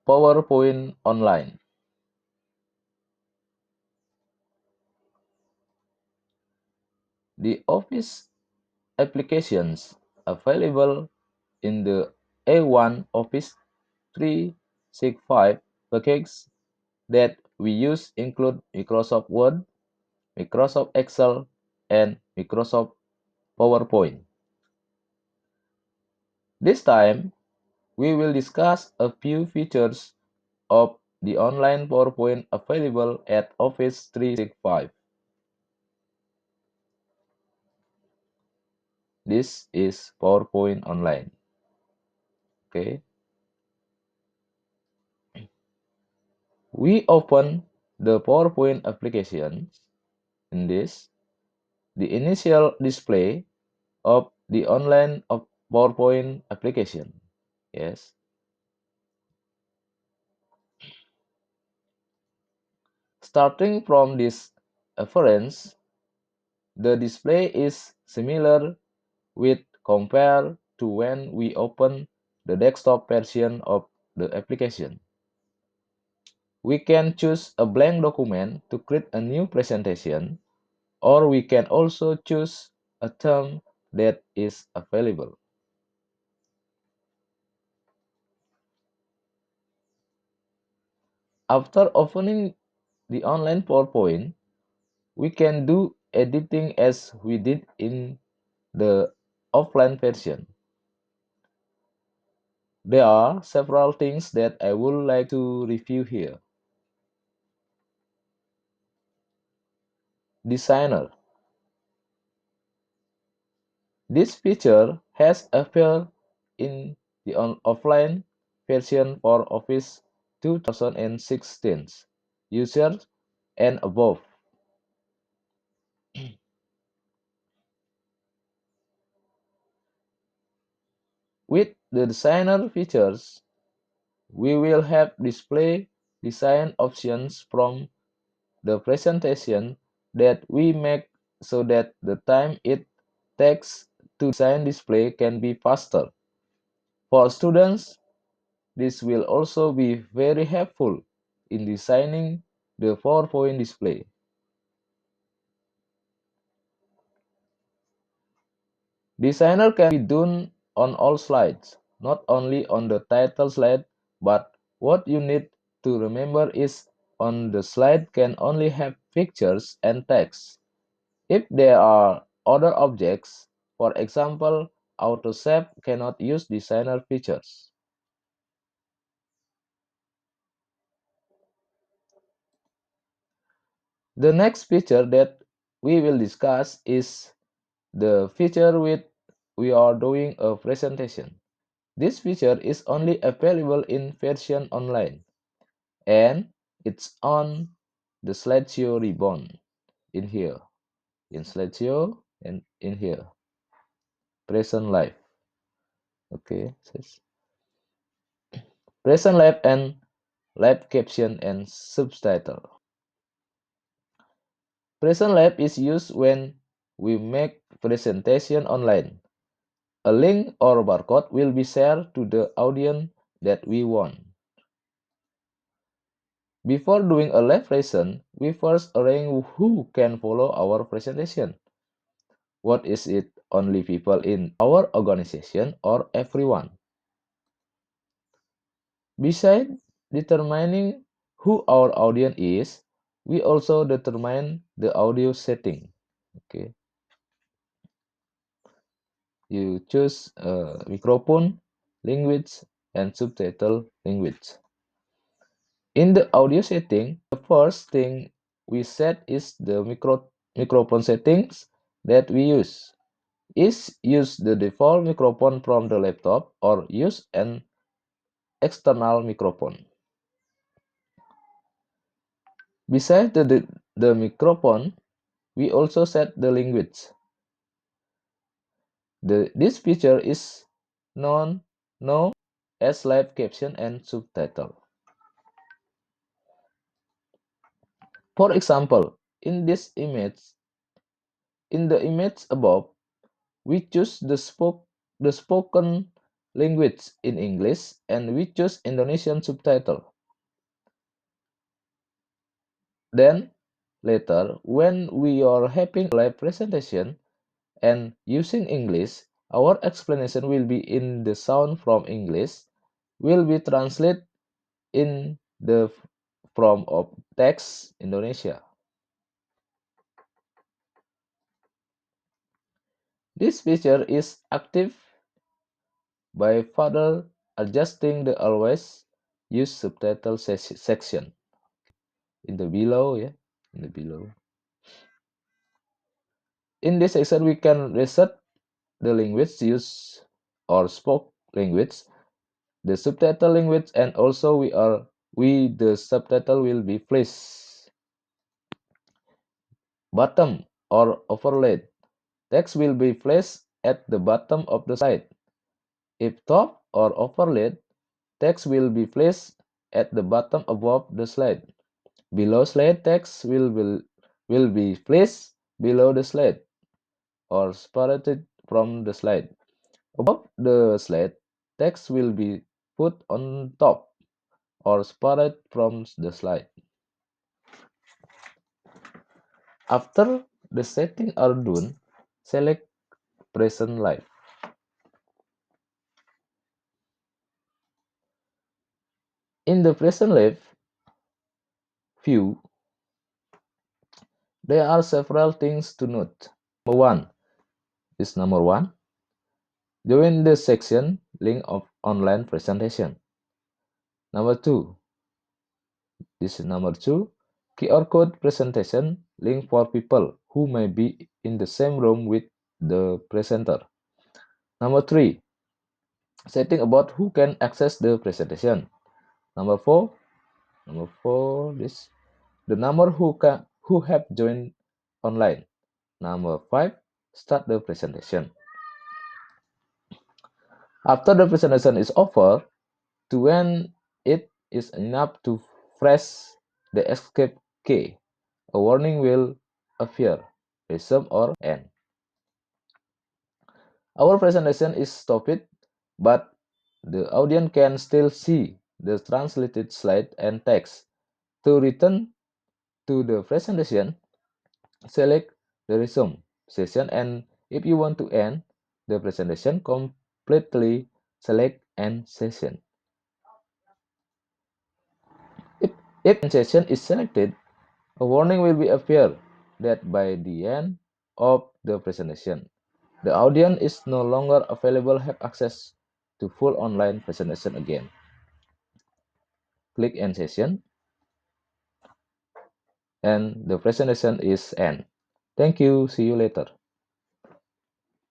PowerPoint online. The Office applications available in the A1 Office 365 package that we use include Microsoft Word, Microsoft Excel, and Microsoft PowerPoint. This time, we will discuss a few features of the online PowerPoint available at Office 365. This is PowerPoint online. Okay. We open the PowerPoint application in this, the initial display of the online of PowerPoint application. Yes. Starting from this reference, the display is similar with compared to when we open the desktop version of the application. We can choose a blank document to create a new presentation, or we can also choose a term that is available. After opening the online PowerPoint, we can do editing as we did in the offline version. There are several things that I would like to review here. Designer. This feature has appeared in the offline version for Office 2016 users and above. With the designer features, we will have display design options from the presentation that we make so that the time it takes to design display can be faster. For students, this will also be very helpful in designing the PowerPoint display. Designer can be done on all slides, not only on the title slide, but what you need to remember is on the slide can only have pictures and text. If there are other objects, for example, AutoSave cannot use designer features. The next feature that we will discuss is the feature with we are doing a presentation. This feature is only available in version online, and it's on the slideshow ribbon in here, in slideshow and in here, present live. Okay, says present live and live caption and subtitle. Present live is used when we make presentation online. A link or barcode will be shared to the audience that we want. Before doing a live lesson, we first arrange who can follow our presentation. What is it? Only people in our organization or everyone? Besides determining who our audience is, we also determine the audio setting. Okay, you choose microphone, language, and subtitle language. In the audio setting, the first thing we set is the microphone settings that we use. Is use the default microphone from the laptop or use an external microphone. Besides the microphone, we also set the language. This feature is known as live caption and subtitle. For example, in the image above, we choose the spoken language in English and we choose Indonesian subtitle. Then later, when we are having a live presentation and using English, our explanation will be in the sound from English will be translated in the form of text Indonesia. This feature is active by further adjusting the always use subtitle section in the below, yeah, in the below. In this section, we can reset the language used or spoke language, the subtitle language, and also the subtitle will be placed bottom or overlaid. Text will be placed at the bottom of the slide. If top or overlaid, text will be placed at the bottom above the slide. Below slide, text will be placed below the slide or separated from the slide. Above the slide, text will be put on top or separated from the slide. After the settings are done, select Present Live. In the Present Live view, there are several things to note. Number one, join the section link of online presentation. Number two, number two, QR code presentation link for people who may be in the same room with the presenter. Number three, setting about who can access the presentation. Number four, this the number who have joined online. Number five, start the presentation. After the presentation is over, to when it is enough to press the escape key, a warning will appear, resume or end. Our presentation is stopped, but the audience can still see the translated slide and text. To return to the presentation, select the resume session, and if you want to end the presentation completely, select end session. If end session is selected, a warning will be appear that by the end of the presentation, the audience is no longer available have access to full online presentation again. Click end session and the presentation is end. Thank you. See you later.